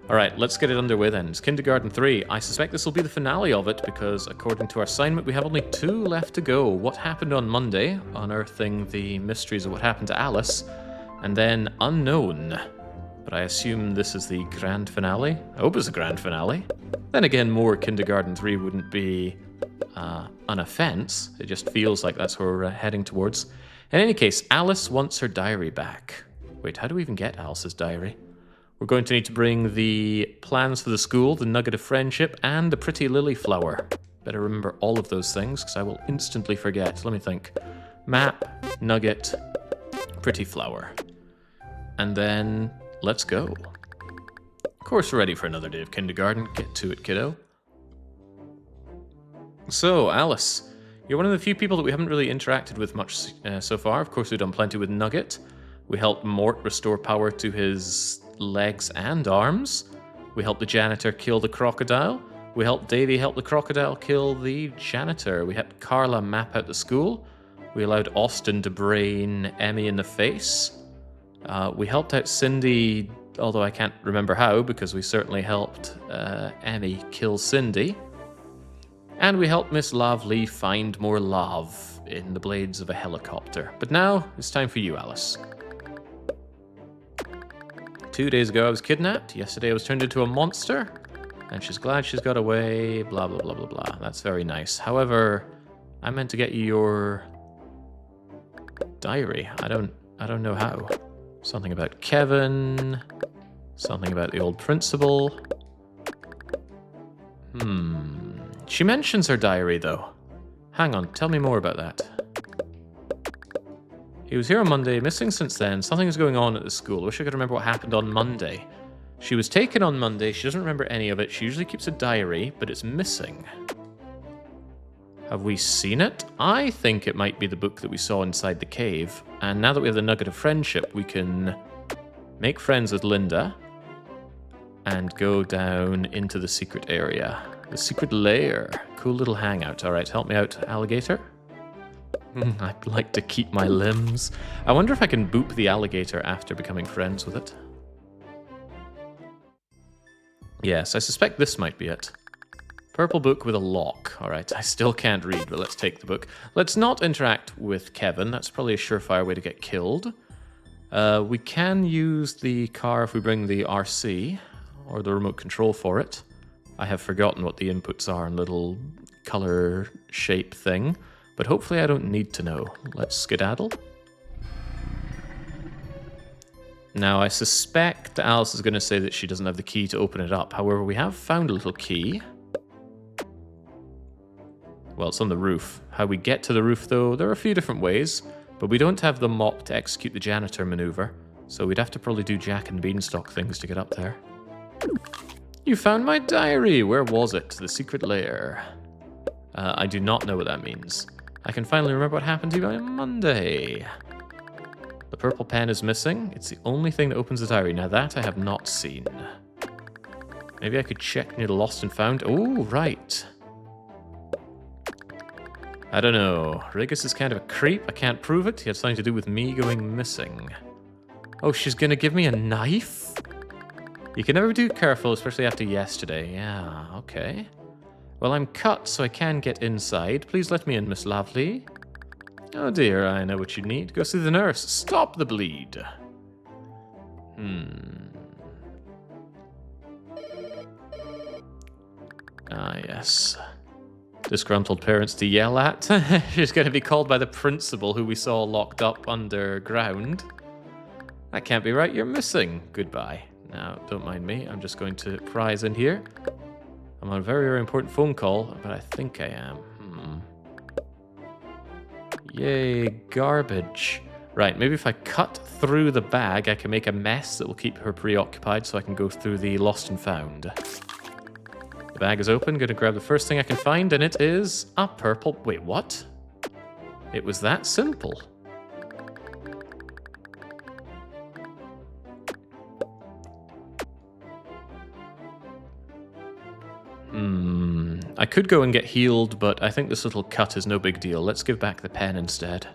Alright, let's get it underway then. It's Kindergarten 3. I suspect this will be the finale of it because, according to our assignment, we have only 2 left to go. What happened on Monday, unearthing the mysteries of what happened to Alice, and then Unknown. But I assume this is the grand finale? I hope it's a grand finale. Then again, more Kindergarten 3 wouldn't be an offense. It just feels like that's where we're heading towards. In any case, Alice wants her diary back. Wait, how do we even get Alice's diary? We're going to need to bring the plans for the school, the nugget of friendship, and the pretty lily flower. Better remember all of those things, because I will instantly forget. Let me think. Map, nugget, pretty flower. And then, let's go. Of course, we're ready for another day of kindergarten. Get to it, kiddo. So, Alice, you're one of the few people that we haven't really interacted with much so far. Of course, we've done plenty with Nugget. We helped Mort restore power to his legs and arms. We helped the janitor kill the crocodile. We helped Davy help the crocodile kill the janitor. We helped Carla map out the school. We allowed Austin to brain Emmy in the face. We helped out Cindy, although I can't remember how, because we certainly helped Emmy kill Cindy. And we helped Miss Lovely find more love in the blades of a helicopter. But now, it's time for you, Alice. 2 days ago I was kidnapped, yesterday I was turned into a monster, and she's glad she's got away, blah blah blah blah blah. That's very nice. However, I meant to get you your diary. I don't know how. Something about Kevin, something about the old principal. She mentions her diary though. Hang on, tell me more about that. He was here on Monday, missing since then. Something is going on at the school. I wish I could remember what happened on Monday. She was taken on Monday. She doesn't remember any of it. She usually keeps a diary, but it's missing. Have we seen it? I think it might be the book that we saw inside the cave. And now that we have the nugget of friendship, we can make friends with Linda and go down into the secret area. The secret lair. Cool little hangout. All right, help me out, alligator. I'd like to keep my limbs. I wonder if I can boop the alligator after becoming friends with it. Yes, I suspect this might be it. Purple book with a lock. Alright, I still can't read, but let's take the book. Let's not interact with Kevin. That's probably a surefire way to get killed. We can use the car if we bring the RC, or the remote control for it. I have forgotten what the inputs are in little color shape thing. But hopefully I don't need to know. Let's skedaddle. Now, I suspect Alice is going to say that she doesn't have the key to open it up. However, we have found a little key. Well, it's on the roof. How we get to the roof, though, there are a few different ways. But we don't have the mop to execute the janitor maneuver. So we'd have to probably do Jack and Beanstalk things to get up there. You found my diary! Where was it? The secret lair. I do not know what that means. I can finally remember what happened to you on Monday. The purple pen is missing. It's the only thing that opens the diary. Now that I have not seen. Maybe I could check near the lost and found. Oh, right. I don't know. Regis is kind of a creep. I can't prove it. He had something to do with me going missing. Oh, she's gonna give me a knife? You can never be too careful, especially after yesterday. Yeah, okay. Well, I'm cut, so I can get inside. Please let me in, Miss Lovely. Oh dear, I know what you need. Go see the nurse. Stop the bleed. Ah, yes. Disgruntled parents to yell at. She's going to be called by the principal, who we saw locked up underground. That can't be right. You're missing. Goodbye. Now, don't mind me. I'm just going to prise in here. I'm on a very, very important phone call, but I think I am. Yay, garbage. Right, maybe if I cut through the bag, I can make a mess that will keep her preoccupied so I can go through the lost and found. The bag is open, gonna grab the first thing I can find, and it is a purple... Wait, what? It was that simple. I could go and get healed, but I think this little cut is no big deal. Let's give back the pen instead.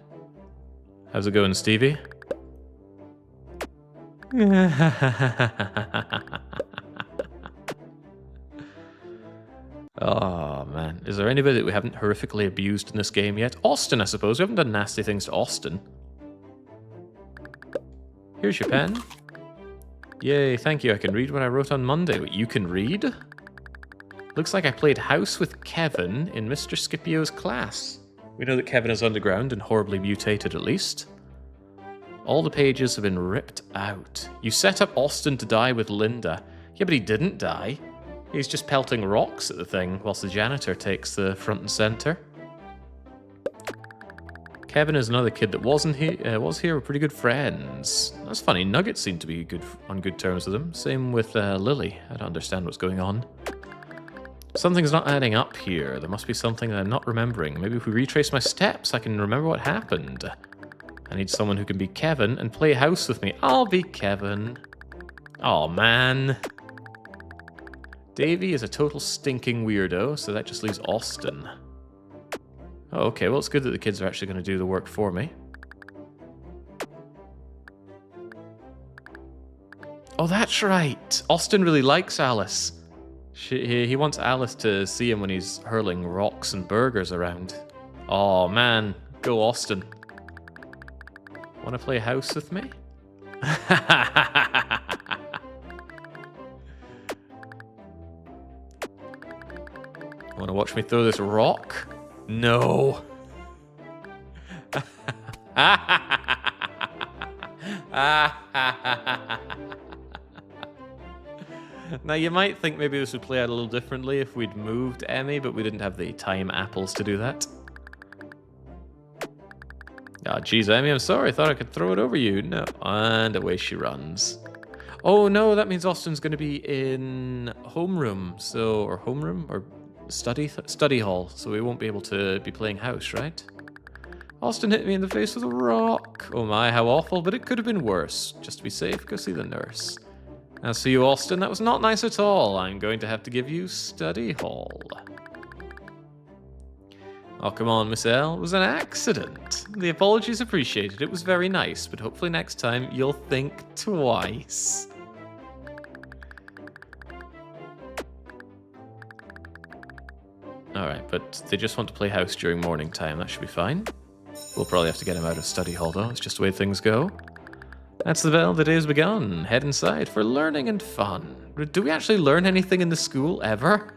How's it going, Stevie? Is there anybody that we haven't horrifically abused in this game yet? Austin, I suppose. We haven't done nasty things to Austin. Here's your pen. Yay, thank you. I can read what I wrote on Monday. What, you can read? Looks like I played house with Kevin in Mr. Scipio's class. We know that Kevin is underground and horribly mutated, at least. All the pages have been ripped out. You set up Austin to die with Linda. Yeah, but he didn't die. He's just pelting rocks at the thing whilst the janitor takes the front and center. Kevin is another kid that was here. We're pretty good friends. That's funny. Nugget seemed to be on good terms with him. Same with Lily. I don't understand what's going on. Something's not adding up here. There must be something that I'm not remembering. Maybe if we retrace my steps, I can remember what happened. I need someone who can be Kevin and play house with me. I'll be Kevin. Oh man. Davey is a total stinking weirdo, so that just leaves Austin. Oh, okay, well, it's good that the kids are actually going to do the work for me. Oh, that's right. Austin really likes Alice. He wants Alice to see him when he's hurling rocks and burgers around. Oh, man. Go, Austin. Want to play house with me? Want to watch me throw this rock? No. Now, you might think maybe this would play out a little differently if we'd moved Emmy, but we didn't have the time apples to do that. Ah, geez, Emmy, I'm sorry. I thought I could throw it over you. No. And away she runs. Oh, no, that means Austin's going to be in homeroom, or homeroom, or study hall, so we won't be able to be playing house, right? Austin hit me in the face with a rock. Oh my, how awful, but it could have been worse. Just to be safe, go see the nurse. As for you, Austin, that was not nice at all. I'm going to have to give you study hall. Oh, come on, Miss L. It was an accident. The apologies appreciated. It was very nice, but hopefully next time you'll think twice. Alright, but they just want to play house during morning time. That should be fine. We'll probably have to get him out of study hall, though. It's just the way things go. That's the bell. The day has begun. Head inside for learning and fun. Do we actually learn anything in the school, ever?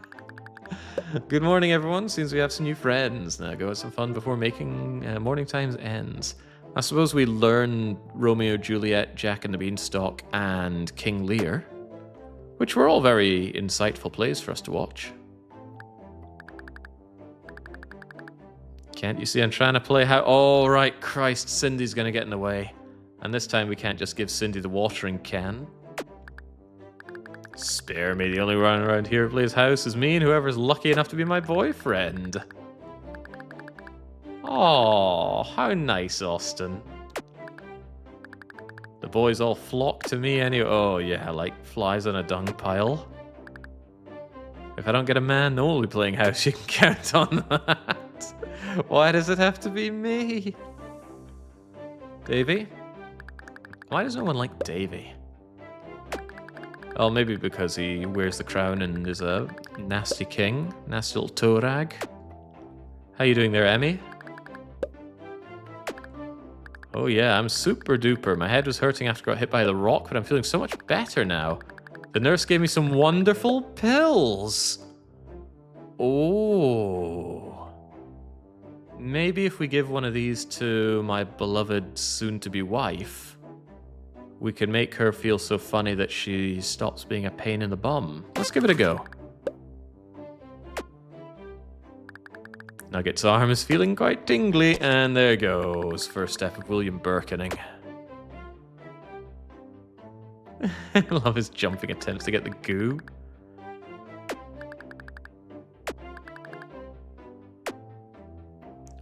Good morning, everyone. Seems we have some new friends. Now go have some fun before making morning times ends. I suppose we learn Romeo, Juliet, Jack and the Beanstalk, and King Lear, which were all very insightful plays for us to watch. Can't you see I'm trying to play how... Oh, right, Christ, Cindy's going to get in the way. And this time we can't just give Cindy the watering can. Spare me, the only one around here who plays house is me and whoever's lucky enough to be my boyfriend. Oh, how nice, Austin. The boys all flock to me anyway. Oh, yeah, like flies on a dung pile. If I don't get a man, no one will be playing house. You can count on that. Why does it have to be me? Davey? Why does no one like Davey? Oh, maybe because he wears the crown and is a nasty king. Nasty little toe rag. How you doing there, Emmy? Oh yeah, I'm super duper. My head was hurting after I got hit by the rock, but I'm feeling so much better now. The nurse gave me some wonderful pills. Oh. Maybe if we give one of these to my beloved soon-to-be wife, we can make her feel so funny that she stops being a pain in the bum. Let's give it a go. Nugget's arm is feeling quite tingly, and there goes. First step of William Birkening. I love his jumping attempts to get the goo.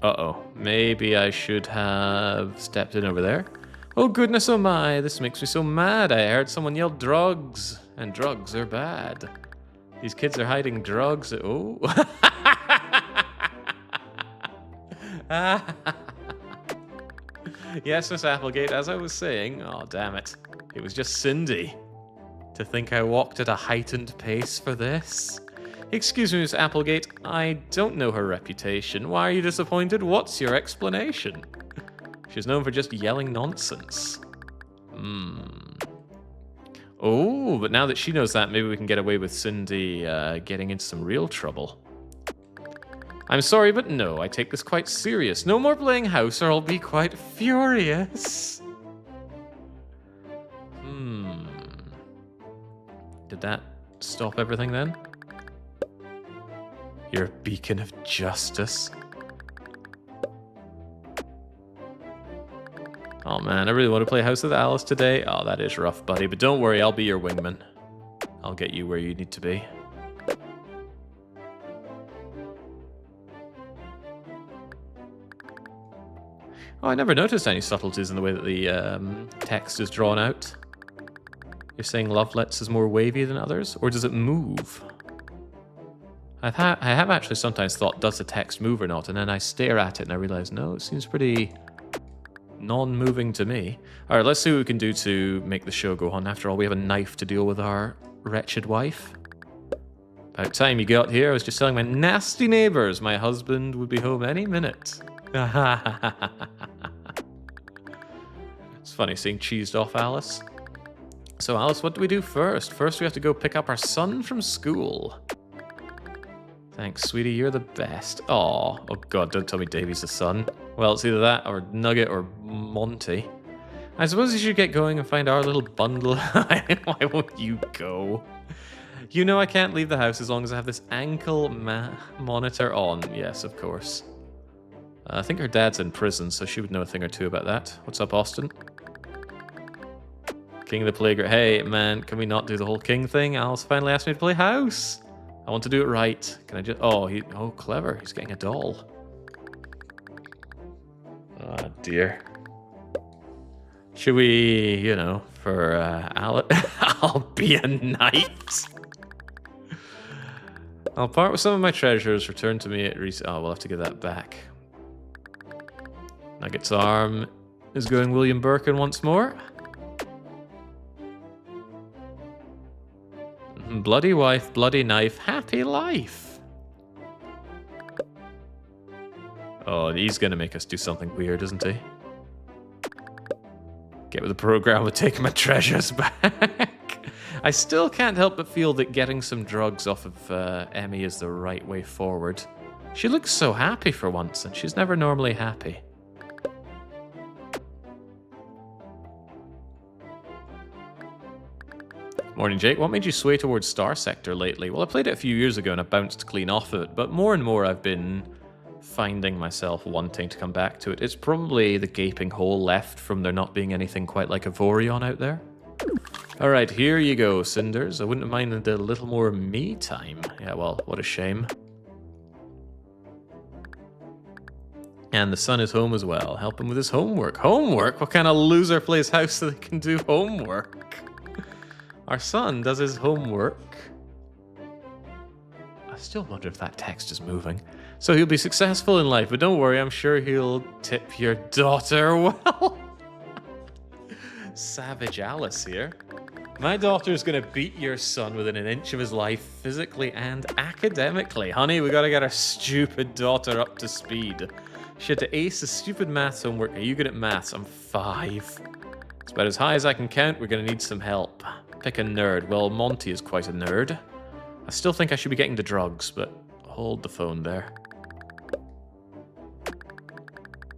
Uh-oh. Maybe I should have stepped in over there. Oh goodness oh my, this makes me so mad. I heard someone yell drugs, and drugs are bad. These kids are hiding drugs. Oh. Yes, Miss Applegate, as I was saying, oh damn it. It was just Cindy. To think I walked at a heightened pace for this. Excuse me, Miss Applegate, I don't know her reputation. Why are you disappointed? What's your explanation? She's known for just yelling nonsense. Oh, but now that she knows that, maybe we can get away with Cindy getting into some real trouble. I'm sorry, but no, I take this quite serious. No more playing house or I'll be quite furious. Did that stop everything then? You're a beacon of justice. Oh man, I really want to play House with Alice today. Oh, that is rough, buddy. But don't worry, I'll be your wingman. I'll get you where you need to be. Oh, I never noticed any subtleties in the way that the text is drawn out. You're saying Lovelets is more wavy than others? Or does it move? I have actually sometimes thought, does the text move or not? And then I stare at it and I realize, no, it seems pretty non-moving to me. All right, let's see what we can do to make the show go on. After all, we have a knife to deal with our wretched wife. About time you got here. I was just telling my nasty neighbors my husband would be home any minute. It's funny seeing cheesed off Alice. So Alice, what do we do first? First we have to go pick up our son from school. Thanks, sweetie, you're the best. Aw, oh god, don't tell me Davy's the son. Well, it's either that or Nugget or Monty. I suppose you should get going and find our little bundle. Why won't you go? You know I can't leave the house as long as I have this ankle monitor on. Yes, of course. I think her dad's in prison, so she would know a thing or two about that. What's up, Austin? King of the Playground. Hey, man, can we not do the whole king thing? Alice finally asked me to play house. I want to do it right. Can I just... Oh, clever. He's getting a doll. Oh, dear. Should we, you know, for Alice... I'll be a knight. I'll part with some of my treasures. Return to me at Oh, we'll have to give that back. Nugget's arm is going William Birkin once more. Bloody wife, bloody knife, happy life. Oh, he's gonna make us do something weird, isn't he? Get with the program with taking my treasures back. I still can't help but feel that getting some drugs off of Emmy is the right way forward. She looks so happy for once, and she's never normally happy. Morning, Jake. What made you sway towards Star Sector lately? Well, I played it a few years ago and I bounced clean off of it, but more and more I've been finding myself wanting to come back to it. It's probably the gaping hole left from there not being anything quite like Avorion out there. Alright, here you go, Cinders. I wouldn't mind a little more me time. Yeah, well, what a shame. And the son is home as well. Help him with his homework. Homework? What kind of loser plays house so they can do homework? Our son does his homework. I still wonder if that text is moving. So he'll be successful in life, but don't worry, I'm sure he'll tip your daughter well. Savage Alice here. My daughter's gonna beat your son within an inch of his life, physically and academically. Honey, we gotta get our stupid daughter up to speed. She had to ace the stupid maths homework. Are you good at maths? I'm 5. It's about as high as I can count. We're gonna need some help. Pick a nerd. Well, Monty is quite a nerd. I still think I should be getting the drugs, but hold the phone there.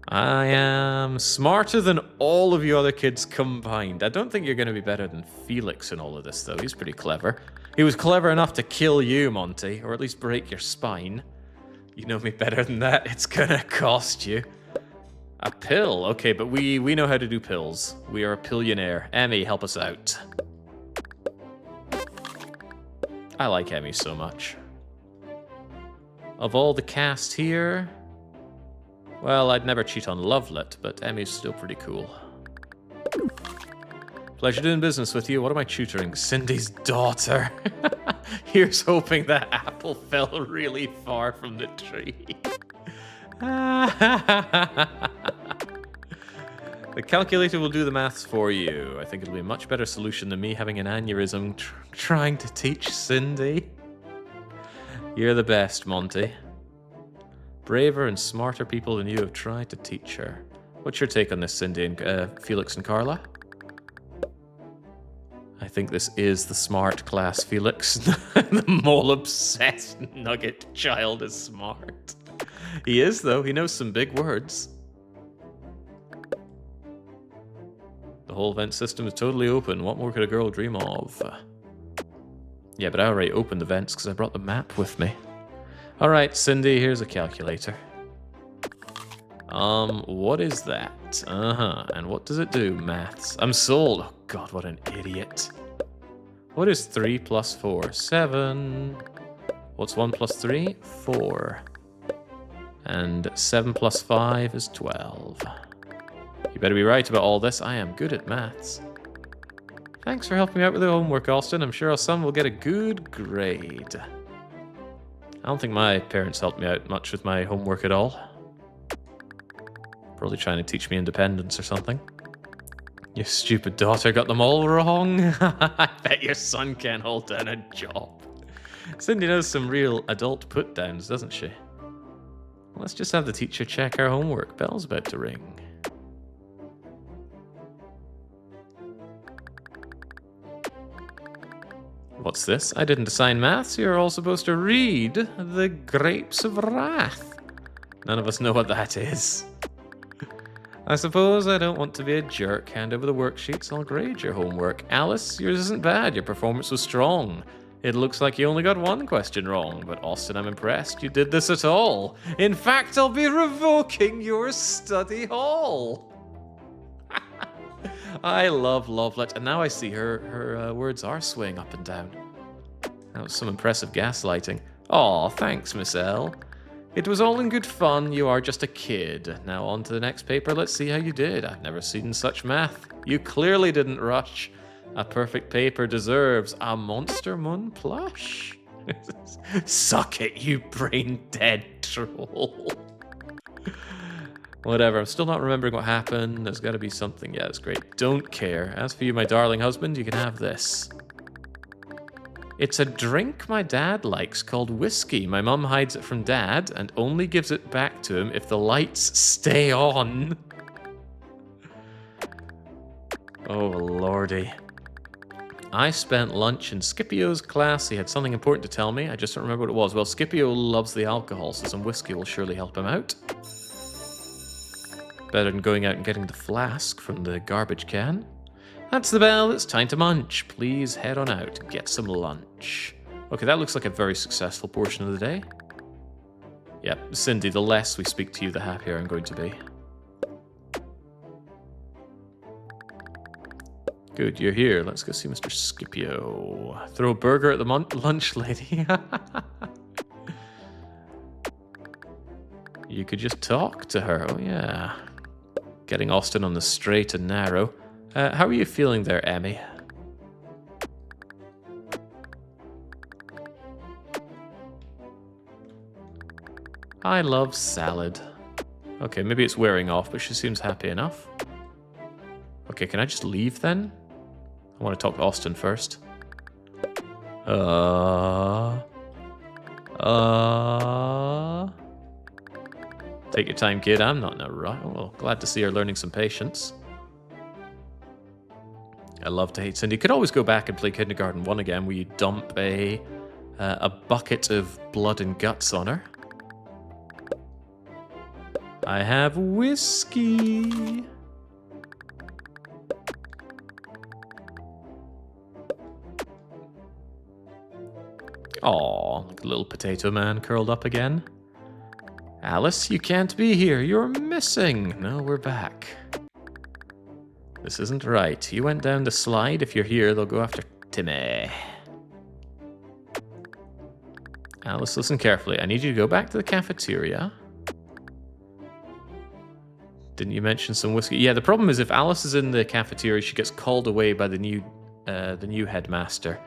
I am smarter than all of you other kids combined. I don't think you're going to be better than Felix in all of this, though. He's pretty clever. He was clever enough to kill you, Monty, or at least break your spine. You know me better than that. It's gonna cost you. A pill? Okay, but we know how to do pills. We are a pillionaire. Emmy, help us out. I like Emmy so much. Of all the cast here... Well, I'd never cheat on Lovelet, but Emmy's still pretty cool. Pleasure doing business with you. What am I tutoring? Cindy's daughter. Here's hoping that apple fell really far from the tree. The calculator will do the maths for you. I think it'll be a much better solution than me having an aneurysm trying to teach Cindy. You're the best, Monty. Braver and smarter people than you have tried to teach her. What's your take on this, Cindy and Felix and Carla? I think this is the smart class, Felix. The mole-obsessed nugget child is smart. He is, though. He knows some big words. The whole vent system is totally open. What more could a girl dream of? Yeah, but I already opened the vents because I brought the map with me. Alright, Cindy, here's a calculator. What is that? And what does it do? Maths. I'm sold. Oh god, what an idiot. What is 3 plus 4? 7. What's 1 plus 3? 4. And 7 plus 5 is 12. You better be right about all this. I am good at maths. Thanks for helping me out with the homework, Austin. I'm sure our son will get a good grade. I don't think my parents helped me out much with my homework at all. Probably trying to teach me independence or something. Your stupid daughter got them all wrong. I bet your son can't hold down a job. Cindy knows some real adult put-downs, doesn't she? Let's just have the teacher check our homework. Bell's about to ring. What's this? I didn't assign maths. You're all supposed to read The Grapes of Wrath. None of us know what that is. I suppose I don't want to be a jerk. Hand over the worksheets. I'll grade your homework. Alice, yours isn't bad. Your performance was strong. It looks like you only got one question wrong, but Austin, I'm impressed you did this at all. In fact, I'll be revoking your study hall. I love Lovelet, and now I see her words are swaying up and down. That was some impressive gaslighting. Aw, thanks, Miss L. It was all in good fun. You are just a kid. Now on to the next paper. Let's see how you did. I've never seen such math. You clearly didn't rush. A perfect paper deserves a Monster Moon plush. Suck it, you brain-dead troll. Whatever, I'm still not remembering what happened. There's got to be something. Yeah, that's great. Don't care. As for you, my darling husband, you can have this. It's a drink my dad likes called whiskey. My mum hides it from dad and only gives it back to him if the lights stay on. Oh, lordy. I spent lunch in Scipio's class. He had something important to tell me. I just don't remember what it was. Well, Scipio loves the alcohol, so some whiskey will surely help him out. Better than going out and getting the flask from the garbage can. That's the bell. It's time to munch. Please head on out and get some lunch. Okay, that looks like a very successful portion of the day. Yep, Cindy, the less we speak to you, the happier I'm going to be. Good, you're here. Let's go see Mr. Scipio. Throw a burger at the lunch lady. You could just talk to her. Oh, yeah. Getting Austin on the straight and narrow. How are you feeling there, Emmy? I love salad. Okay, maybe it's wearing off, but she seems happy enough. Okay, can I just leave then? I want to talk to Austin first. Take your time, kid. I'm not in a rush. Oh, well, glad to see her learning some patience. I love to hate Cindy. Could always go back and play Kindergarten 1 again, where you dump a bucket of blood and guts on her. I have whiskey. Aw, like a little potato man curled up again. Alice, you can't be here. You're missing. No, we're back. This isn't right. You went down the slide. If you're here, they'll go after Timmy. Alice, listen carefully. I need you to go back to the cafeteria. Didn't you mention some whiskey? Yeah, the problem is if Alice is in the cafeteria, she gets called away by the new headmaster.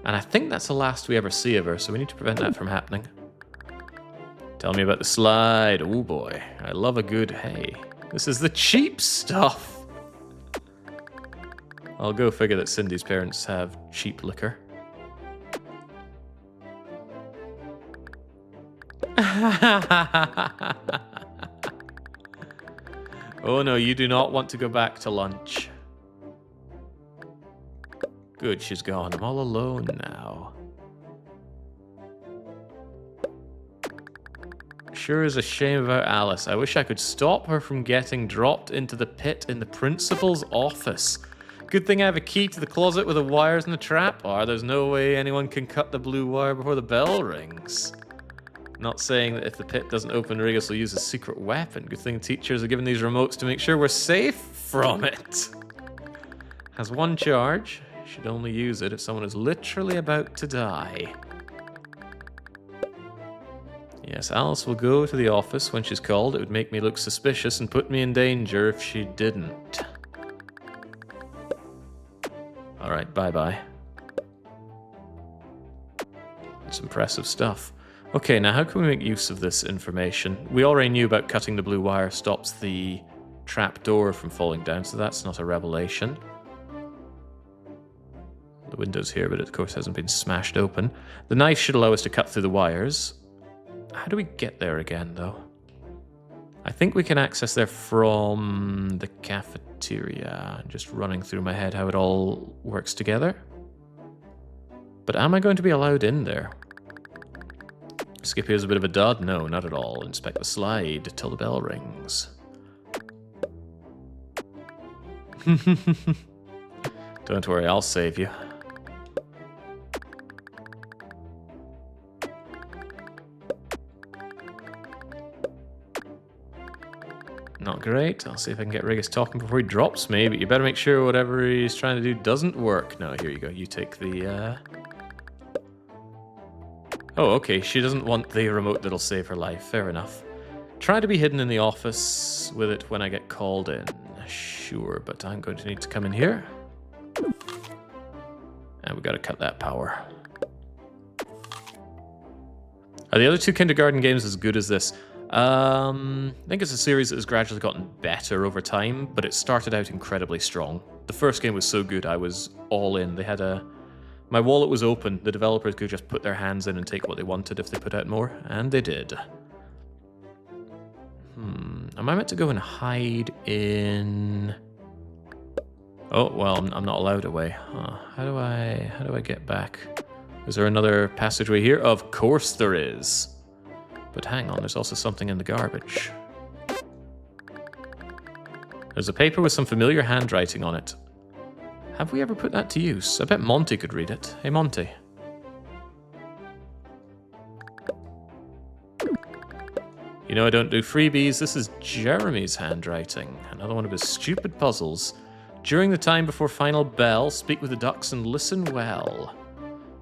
And I think that's the last we ever see of her, so we need to prevent that from happening. Tell me about the slide. Oh boy, I love a good hay. This is the cheap stuff. I'll go figure that Cindy's parents have cheap liquor. Oh no, you do not want to go back to lunch. Good, she's gone. I'm all alone now. Sure is a shame about Alice. I wish I could stop her from getting dropped into the pit in the principal's office. Good thing I have a key to the closet with the wires and the trap bar. There's no way anyone can cut the blue wire before the bell rings. Not saying that if the pit doesn't open, Regis will use a secret weapon. Good thing teachers are given these remotes to make sure we're safe from it. Has one charge. Should only use it if someone is literally about to die. Yes, Alice will go to the office when she's called. It would make me look suspicious and put me in danger if she didn't. Alright, bye-bye. It's impressive stuff. Okay, now how can we make use of this information? We already knew about cutting the blue wire stops the trap door from falling down, so that's not a revelation. The window's here, but it of course hasn't been smashed open. The knife should allow us to cut through the wires. How do we get there again, though? I think we can access there from the cafeteria. Just running through my head how it all works together. But am I going to be allowed in there? Skip here's a bit of a dud? No, not at all. Inspect the slide till the bell rings. Don't worry, I'll save you. Not great. I'll see if I can get Regis talking before he drops me, but you better make sure whatever he's trying to do doesn't work. No, here you go. You take the, Oh, okay. She doesn't want the remote that'll save her life. Fair enough. Try to be hidden in the office with it when I get called in. Sure, but I'm going to need to come in here. And we got to cut that power. Are the other two kindergarten games as good as this? I think it's a series that has gradually gotten better over time, but it started out incredibly strong. The first game was so good, I was all in. They had my wallet was open. The developers could just put their hands in and take what they wanted if they put out more, and they did. Am I meant to go and hide in... Oh, well, I'm not allowed away. Huh. How do I get back? Is there another passageway here? Of course there is. But hang on, there's also something in the garbage. There's a paper with some familiar handwriting on it. Have we ever put that to use? I bet Monty could read it. Hey, Monty. You know I don't do freebies. This is Jeremy's handwriting. Another one of his stupid puzzles. During the time before final bell, speak with the ducks and listen well.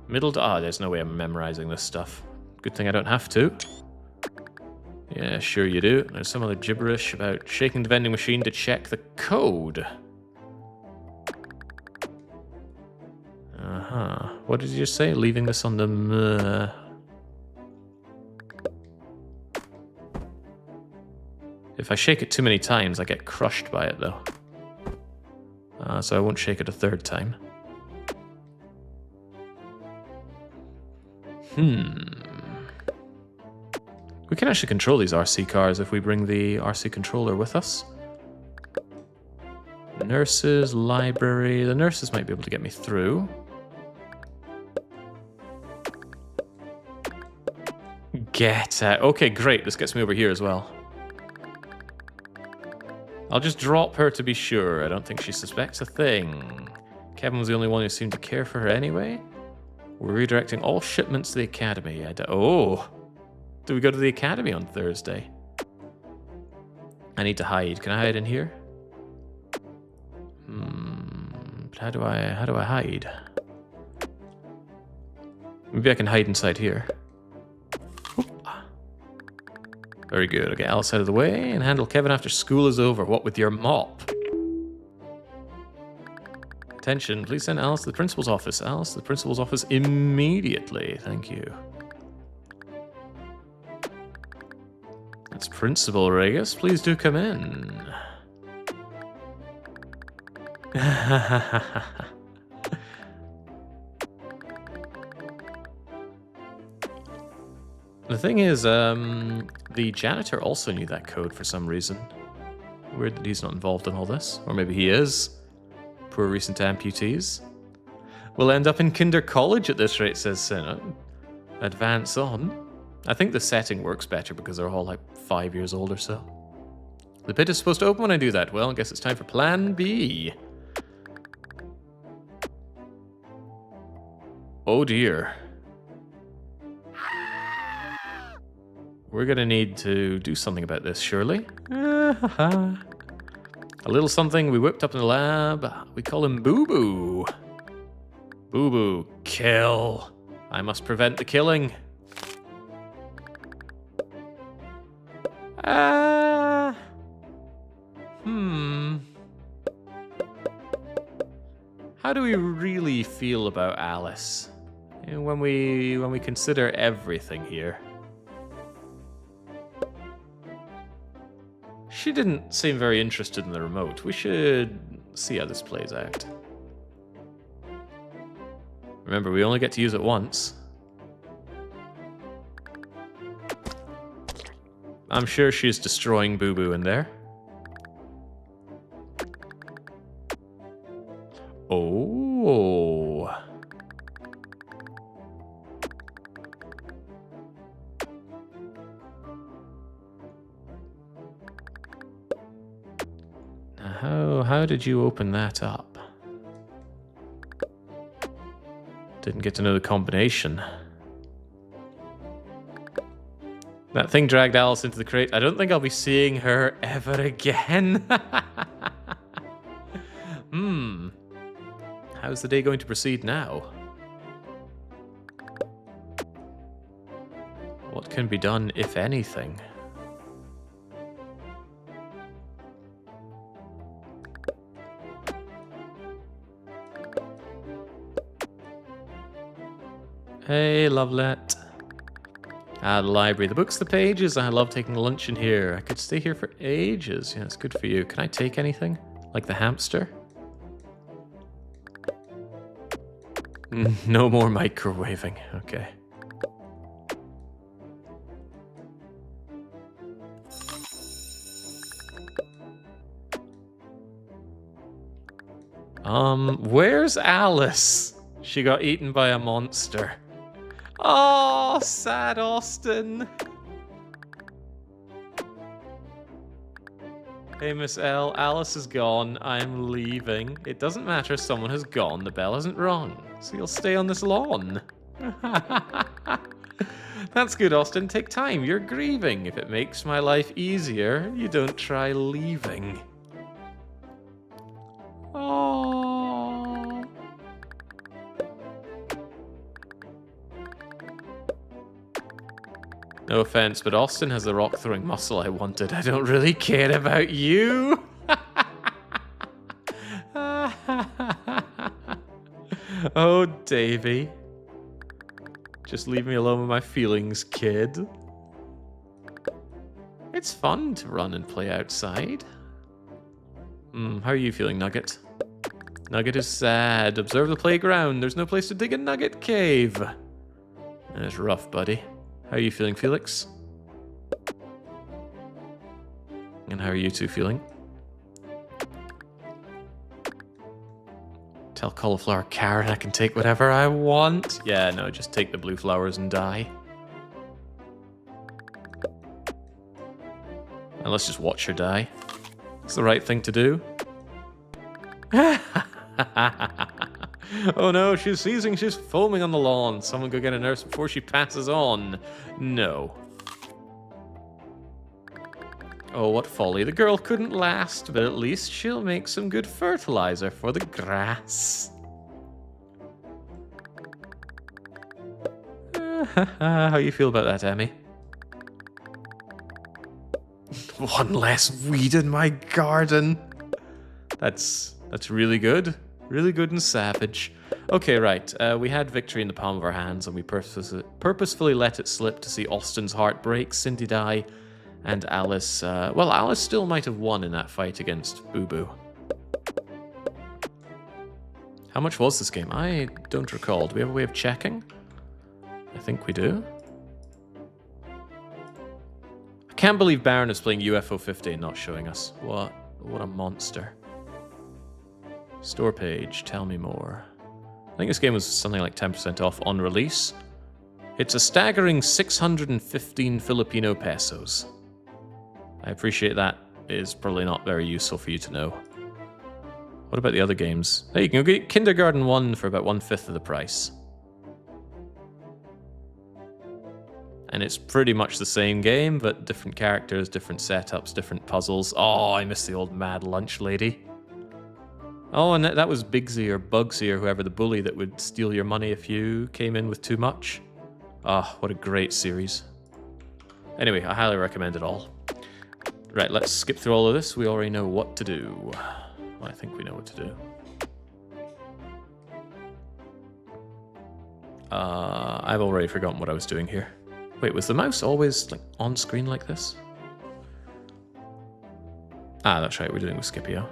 There's no way I'm memorizing this stuff. Good thing I don't have to. Yeah, sure you do. There's some other gibberish about shaking the vending machine to check the code. What did you just say? Leaving this on the... If I shake it too many times, I get crushed by it, though. So I won't shake it a third time. We can actually control these RC cars if we bring the RC controller with us. Nurses, library. The nurses might be able to get me through. Get out. Okay, great. This gets me over here as well. I'll just drop her to be sure. I don't think she suspects a thing. Kevin was the only one who seemed to care for her anyway. We're redirecting all shipments to the academy. Oh. Do we go to the academy on Thursday? I need to hide. Can I hide in here? But how do I hide? Maybe I can hide inside here. Oop. Very good. I'll get Alice out of the way and handle Kevin after school is over. What with your mop? Attention, please send Alice to the principal's office. Alice to the principal's office immediately. Thank you. That's Principal Regis. Please do come in. The thing is, the janitor also knew that code for some reason. Weird that he's not involved in all this. Or maybe he is. Poor recent amputees. We'll end up in Kinder College at this rate, says Senna. Advance on. I think the setting works better because they're all like 5 years old or so. The pit is supposed to open when I do that. Well, I guess it's time for plan B. Oh dear. We're gonna need to do something about this, surely. A little something we whipped up in the lab. We call him Boo Boo. Boo Boo, kill. I must prevent the killing. How do we really feel about Alice? You know, when we consider everything here. She didn't seem very interested in the remote. We should see how this plays out. Remember, we only get to use it once. I'm sure she's destroying Boo Boo in there. Oh. How did you open that up? Didn't get to know the combination. That thing dragged Alice into the crate. I don't think I'll be seeing her ever again. How's the day going to proceed now? What can be done, if anything? Hey, Lovelet. The library. The books, the pages. I love taking lunch in here. I could stay here for ages. Yeah, it's good for you. Can I take anything? Like the hamster? No more microwaving. Okay. Where's Alice? She got eaten by a monster. Oh, sad Austin. Hey, Miss L, Alice is gone. I'm leaving. It doesn't matter, someone has gone. The bell isn't rung. So you'll stay on this lawn. That's good, Austin. Take time. You're grieving. If it makes my life easier, you don't try leaving. Oh. No offense, but Austin has the rock-throwing muscle I wanted. I don't really care about you. Oh, Davy. Just leave me alone with my feelings, kid. It's fun to run and play outside. How are you feeling, Nugget? Nugget is sad. Observe the playground. There's no place to dig a nugget cave. That's rough, buddy. How are you feeling, Felix? And how are you two feeling? Tell Cauliflower Karen I can take whatever I want. Yeah, no, just take the blue flowers and die. And let's just watch her die. It's the right thing to do. Oh no, she's seizing, she's foaming on the lawn. Someone go get a nurse before she passes on. No. Oh, what folly. The girl couldn't last, but at least she'll make some good fertilizer for the grass. How you feel about that, Emmy? One less weed in my garden. That's really good. Really good and savage. Okay, right. We had victory in the palm of our hands, and we purposefully let it slip to see Austin's heart break, Cindy die, and Alice... well, Alice still might have won in that fight against Boo Boo. How much was this game? I don't recall. Do we have a way of checking? I think we do. can't believe Baron is playing UFO 50 and not showing us. What a monster. Store page, tell me more. I think this game was something like 10% off on release. It's a staggering 615 Filipino pesos. I appreciate that is probably not very useful for you to know. What about the other games? Hey, you can go get Kindergarten 1 for about 1/5 of the price. And it's pretty much the same game, but different characters, different setups, different puzzles. Oh, I miss the old Mad Lunch Lady. Oh, and that was Bigsy or Bugsy or whoever the bully that would steal your money if you came in with too much. Ah, what a great series. Anyway, I highly recommend it all. Right, let's skip through all of this. We already know what to do. Well, I think we know what to do. I've already forgotten what I was doing here. Wait, was the mouse always like on screen like this? Ah, that's right, we're doing with Scipio.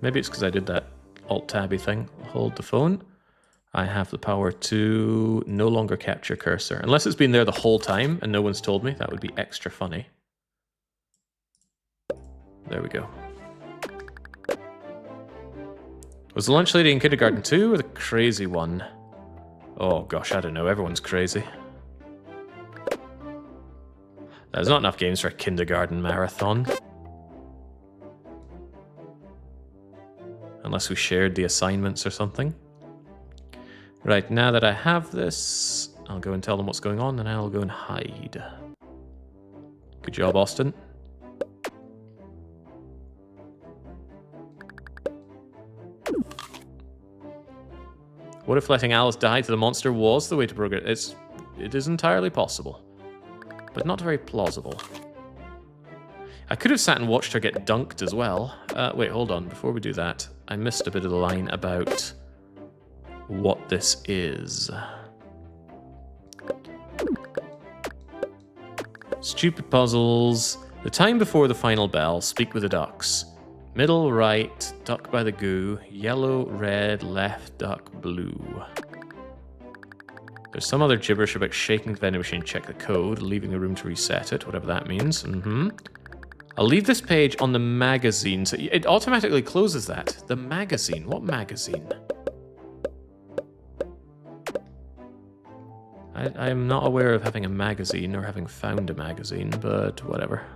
Maybe it's because I did that Alt-Tabby thing. Hold the phone. I have the power to no longer capture cursor. Unless it's been there the whole time and no one's told me, that would be extra funny. There we go. Was the lunch lady in Kindergarten 2 or the crazy one? Oh gosh, I don't know, everyone's crazy. There's not enough games for a kindergarten marathon. Unless we shared the assignments or something. Right, now that I have this, I'll go and tell them what's going on, and I'll go and hide. Good job, Austin. What if letting Alice die to the monster was the way to progress? It is entirely possible, but not very plausible. I could have sat and watched her get dunked as well. Wait, hold on. Before we do that, I missed a bit of the line about what this is. Stupid puzzles. The time before the final bell, speak with the ducks. Middle, right, duck by the goo. Yellow, red, left, duck, blue. There's some other gibberish about shaking the vending machine, check the code, leaving the room to reset it, whatever that means. I'll leave this page on the magazine, so it automatically closes that. The magazine? What magazine? I am not aware of having a magazine or having found a magazine, but whatever.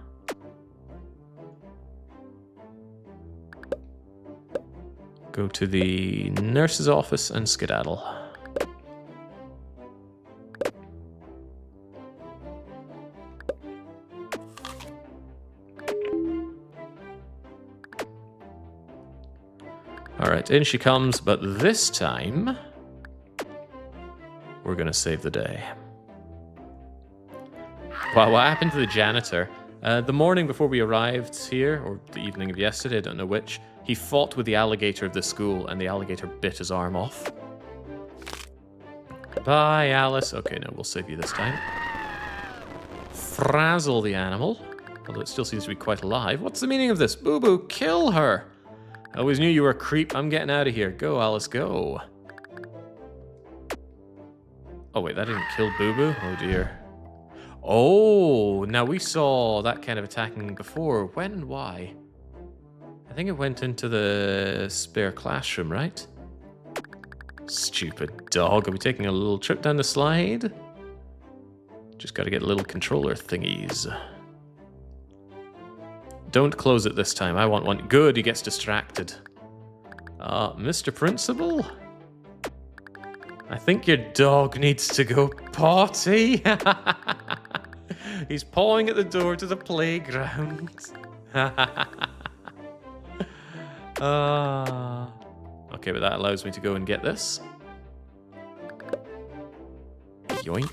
Go to the nurse's office and skedaddle. Alright, in she comes, but this time we're gonna save the day. Wow, what happened to the janitor? The morning before we arrived here, or the evening of yesterday, I don't know which, he fought with the alligator of the school, and the alligator bit his arm off. Bye, Alice. Okay, no, we'll save you this time. Frazzle the animal, although it still seems to be quite alive. What's the meaning of this? Boo Boo, kill her! I always knew you were a creep. I'm getting out of here. Go, Alice, go. Oh, wait, that didn't kill Boo Boo? Oh, dear. Oh, now we saw that kind of attacking before. When and why? I think it went into the spare classroom, right? Stupid dog. Are we taking a little trip down the slide? Just gotta get little controller thingies. Don't close it this time. I want one. Good, he gets distracted. Mr. Principal? I think your dog needs to go potty. He's pawing at the door to the playground. Okay, but that allows me to go and get this. Yoink.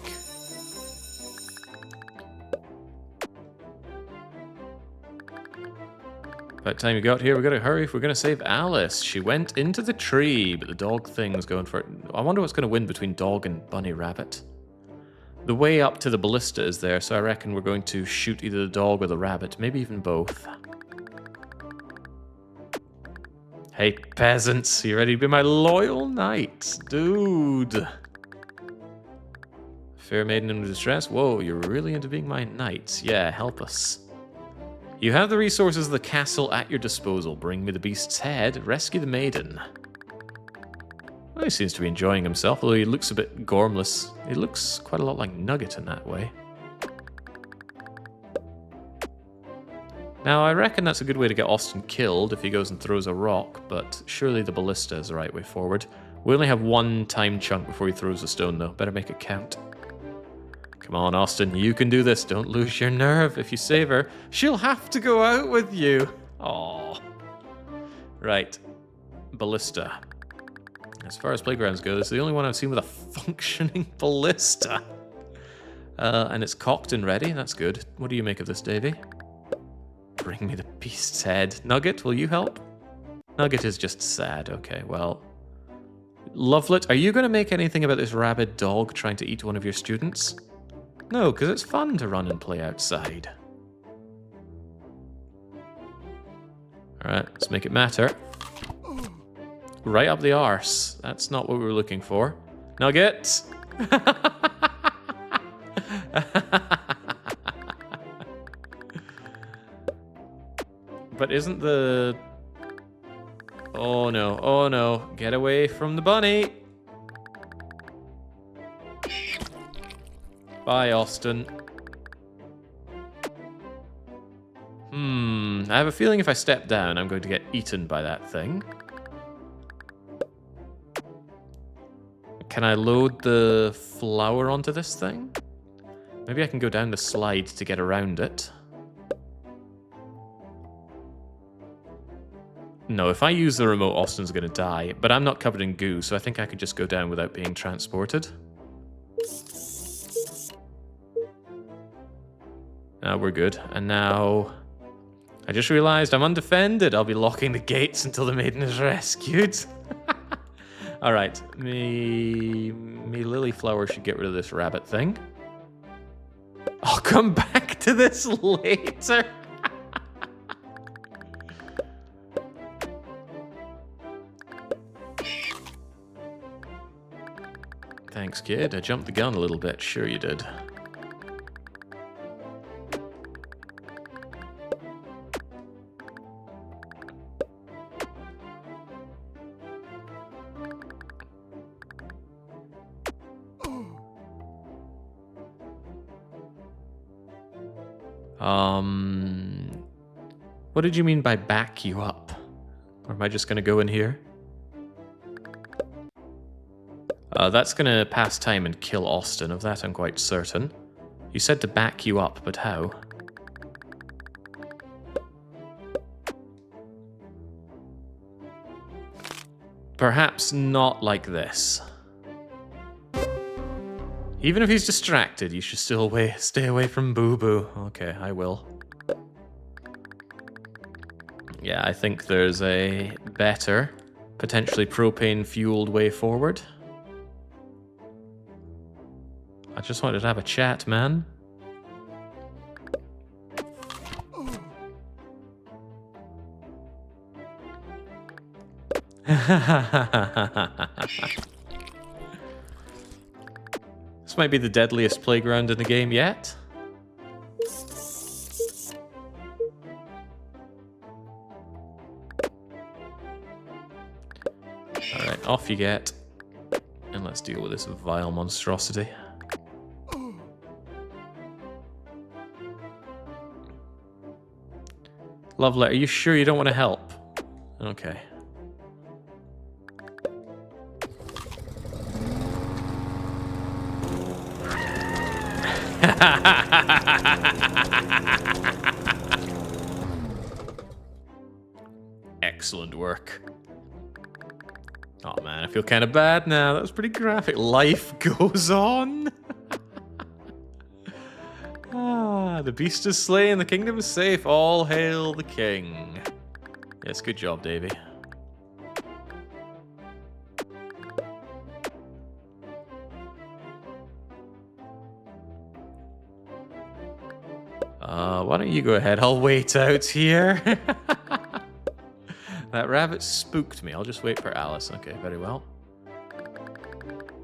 By the time we got here, we gotta hurry if we're gonna save Alice. She went into the tree, but the dog thing's going for it. I wonder what's gonna win between dog and bunny rabbit. The way up to the ballista is there, so I reckon we're going to shoot either the dog or the rabbit, maybe even both. Hey, peasants, you ready to be my loyal knights? Dude. Fair maiden in distress. Whoa, you're really into being my knight. Yeah, help us. You have the resources of the castle at your disposal. Bring me the beast's head. Rescue the maiden. Well, he seems to be enjoying himself, although he looks a bit gormless. He looks quite a lot like Nugget in that way. Now, I reckon that's a good way to get Austin killed if he goes and throws a rock, but surely the ballista is the right way forward. We only have one time chunk before he throws a stone, though. Better make it count. Come on, Austin, you can do this. Don't lose your nerve. If you save her, she'll have to go out with you. Aww. Right. Ballista. As far as playgrounds go, this is the only one I've seen with a functioning ballista. And it's cocked and ready. That's good. What do you make of this, Davy? Bring me the beast's head. Nugget, will you help? Nugget is just sad. Okay, well. Lovelet, are you going to make anything about this rabid dog trying to eat one of your students? No, because it's fun to run and play outside. Alright, let's make it matter. Right up the arse. That's not what we were looking for. Nugget! But isn't the... Oh no, oh no. Get away from the bunny! Bye, Austin. I have a feeling if I step down, I'm going to get eaten by that thing. Can I load the flour onto this thing? Maybe I can go down the slide to get around it. No, if I use the remote, Austin's going to die. But I'm not covered in goo, so I think I could just go down without being transported. Now we're good. And now... I just realized I'm undefended. I'll be locking the gates until the maiden is rescued. Alright, me lily flower should get rid of this rabbit thing. I'll come back to this later. Thanks, kid. I jumped the gun a little bit. Sure you did. What did you mean by back you up? Or am I just gonna go in here? That's gonna pass time and kill Austin, of that I'm quite certain. You said to back you up, but how? Perhaps not like this. Even if he's distracted, you should still stay away from Boo Boo. Okay, I will. Yeah, I think there's a better, potentially propane-fueled way forward. I just wanted to have a chat, man. This might be the deadliest playground in the game yet. Alright, off you get. And let's deal with this vile monstrosity. Lovelet, are you sure you don't want to help? Okay. Excellent work. Oh man, I feel kind of bad now. That was pretty graphic. Life goes on. The beast is slain, the kingdom is safe. All hail the king. Yes, good job, Davy. Why don't you go ahead? I'll wait out here. That rabbit spooked me. I'll just wait for Alice. Okay, very well.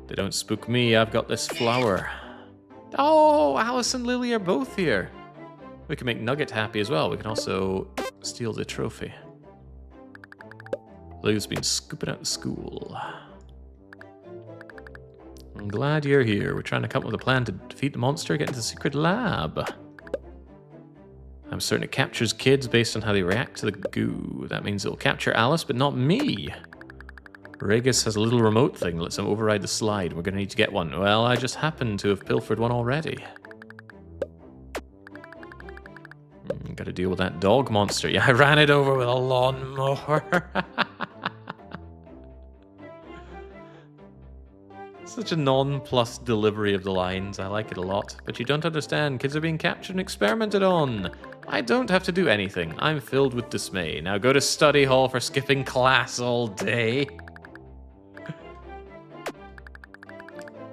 They don't spook me. I've got this flower. Oh, Alice and Lily are both here. We can make Nugget happy as well. We can also steal the trophy. Lily's been scooping out the school. I'm glad you're here. We're trying to come up with a plan to defeat the monster, get into the secret lab. I'm certain it captures kids based on how they react to the goo. That means it'll capture Alice, but not me. Regis has a little remote thing that lets him override the slide. We're going to need to get one. Well, I just happen to have pilfered one already. Got to deal with that dog monster. Yeah, I ran it over with a lawnmower. Such a non-plus delivery of the lines. I like it a lot. But you don't understand. Kids are being captured and experimented on. I don't have to do anything. I'm filled with dismay. Now go to study hall for skipping class all day.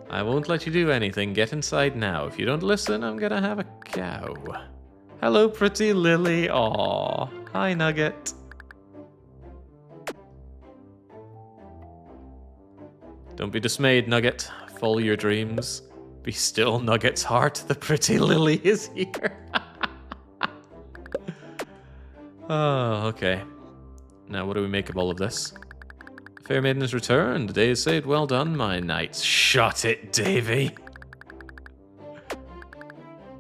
I won't let you do anything. Get inside now. If you don't listen, I'm gonna have a cow. Hello, pretty Lily. Aw. Hi, Nugget. Don't be dismayed, Nugget. Follow your dreams. Be still, Nugget's heart. The pretty Lily is here. Oh, okay. Now, what do we make of all of this? The fair maiden has returned. The day is saved. Well done, my knights. Shut it, Davy.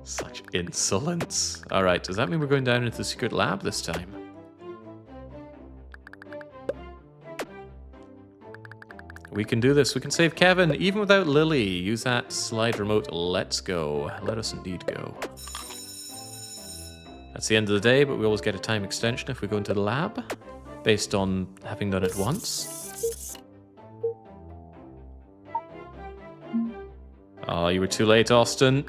Such insolence. Alright, does that mean we're going down into the secret lab this time? We can do this. We can save Kevin, even without Lily. Use that slide remote. Let's go. Let us indeed go. That's the end of the day, but we always get a time extension if we go into the lab, based on having done it once. Oh, you were too late, Austin.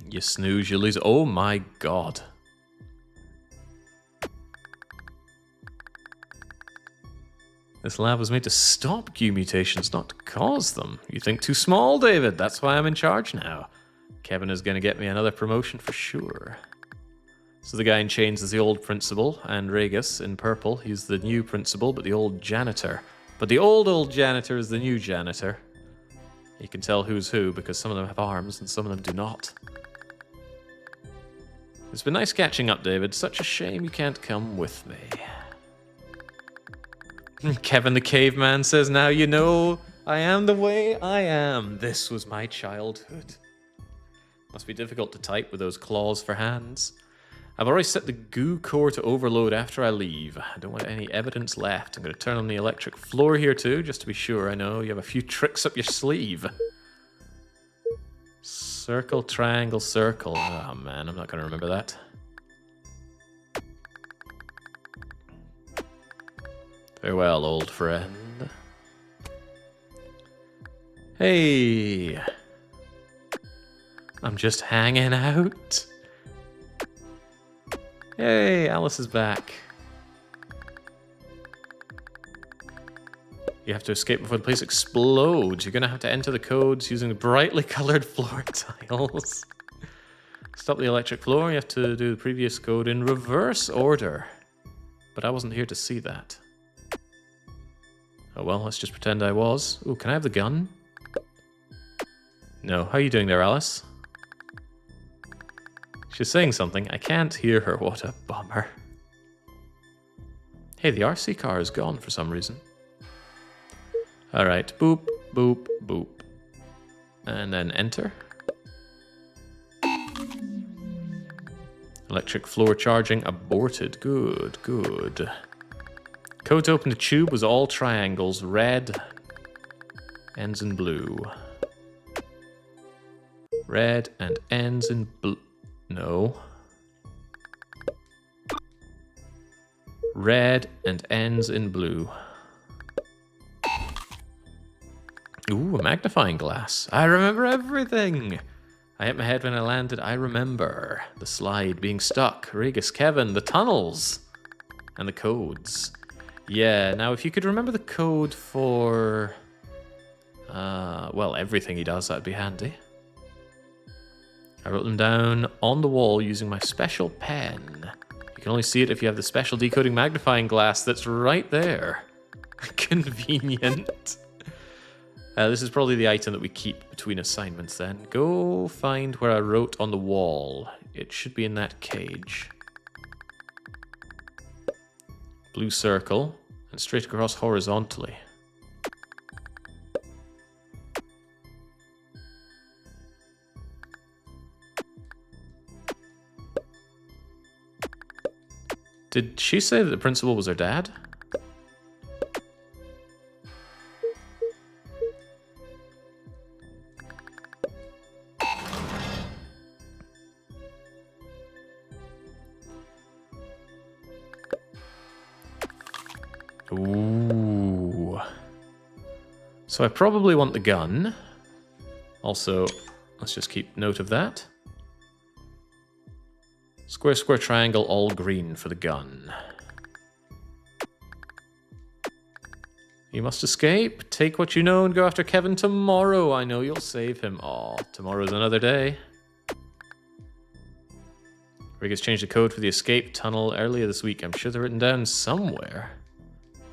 You snooze, you lose. Oh my god. This lab was made to stop goo mutations, not to cause them. You think too small, David. That's why I'm in charge now. Kevin is going to get me another promotion for sure. So the guy in chains is the old principal, and Regis in purple, he's the new principal, but the old janitor. But the old janitor is the new janitor. You can tell who's who because some of them have arms and some of them do not. It's been nice catching up, David. Such a shame you can't come with me. Kevin the caveman says, now you know I am the way I am. This was my childhood. Must be difficult to type with those claws for hands. I've already set the goo core to overload after I leave. I don't want any evidence left. I'm going to turn on the electric floor here too, just to be sure. I know you have a few tricks up your sleeve. Circle, triangle, circle. Oh man, I'm not going to remember that. Farewell, old friend. Hey. I'm just hanging out. Hey, Alice is back. You have to escape before the place explodes. You're going to have to enter the codes using brightly colored floor tiles. Stop the electric floor. You have to do the previous code in reverse order. But I wasn't here to see that. Oh well, let's just pretend I was. Ooh, can I have the gun? No. How are you doing there, Alice? She's saying something. I can't hear her. What a bummer. Hey, the RC car is gone for some reason. Alright, boop, boop, boop. And then enter. Electric floor charging aborted. Good, good. Code to open the tube was all triangles. Red ends in blue. Red and ends in blue. No. Red and ends in blue. Ooh, a magnifying glass. I remember everything. I hit my head when I landed. I remember the slide being stuck. Regis, Kevin, the tunnels, and the codes. Yeah, now if you could remember the code for, well, everything he does, that'd be handy. I wrote them down on the wall using my special pen. You can only see it if you have the special decoding magnifying glass that's right there. Convenient. This is probably the item that we keep between assignments then. Go find where I wrote on the wall. It should be in that cage. Blue circle, and straight across horizontally. Did she say that the principal was her dad? Ooh. So I probably want the gun. Also, let's just keep note of that. Square, square, triangle, all green for the gun. You must escape. Take what you know and go after Kevin tomorrow. I know you'll save him. Aw, tomorrow's another day. Rick has changed the code for the escape tunnel earlier this week. I'm sure they're written down somewhere.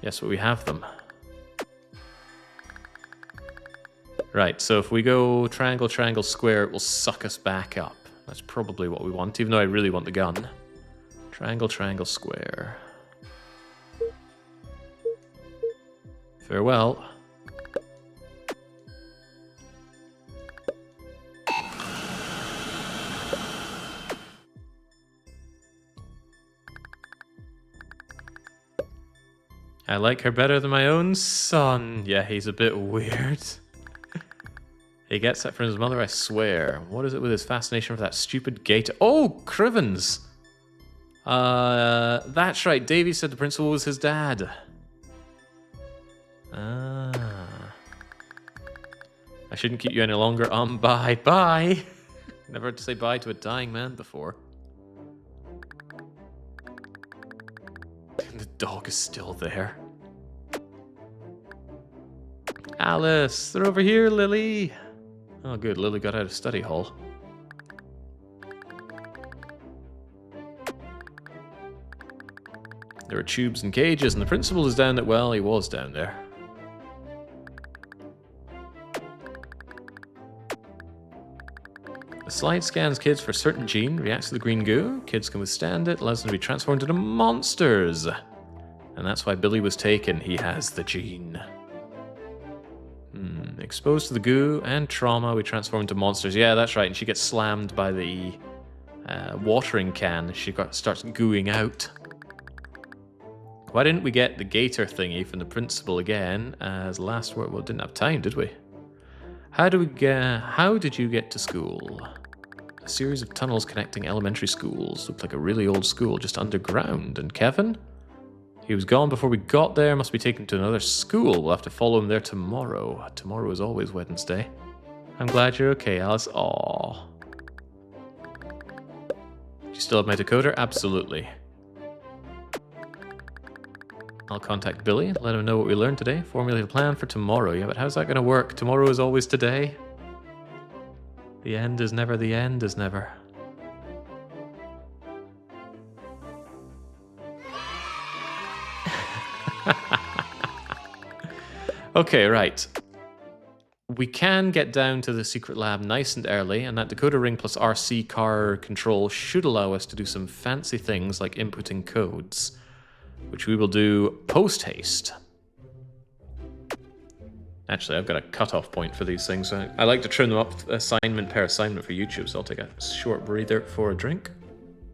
Yes, but we have them. Right, so if we go triangle, triangle, square, it will suck us back up. That's probably what we want, even though I really want the gun. Triangle, triangle, square. Farewell. I like her better than my own son. Yeah, he's a bit weird. He gets that from his mother, I swear. What is it with his fascination for that stupid gate? Oh, Crivens! That's right. Davy said the principal was his dad. Ah. I shouldn't keep you any longer. Bye. Bye! Never had to say bye to a dying man before. The dog is still there. Alice, they're over here, Lily. Oh, good. Lily got out of study hall. There are tubes and cages, and the principal is down there. Well, he was down there. The slide scans kids for a certain gene, reacts to the green goo. Kids can withstand it, allows them to be transformed into monsters. And that's why Billy was taken. He has the gene. Exposed to the goo and trauma, we transform into monsters. Yeah, that's right. And she gets slammed by the watering can. She starts gooing out. Why didn't we get the gator thingy from the principal again as last word? Well, didn't have time, did we? How did you get to school? A series of tunnels connecting elementary schools. Looked like a really old school just underground. And Kevin? He was gone before we got there. Must be taken to another school. We'll have to follow him there tomorrow. Tomorrow is always Wednesday. I'm glad you're okay, Alice. Aww. Do you still have my decoder? Absolutely. I'll contact Billy, let him know what we learned today, formulate a plan for tomorrow. Yeah, but how's that going to work? Tomorrow is always today. The end is never the end is never. Okay, right. We can get down to the secret lab nice and early, and that decoder ring plus RC car control should allow us to do some fancy things like inputting codes, which we will do post-haste. Actually, I've got a cutoff point for these things. I like to trim them up assignment per assignment for YouTube, so I'll take a short breather for a drink.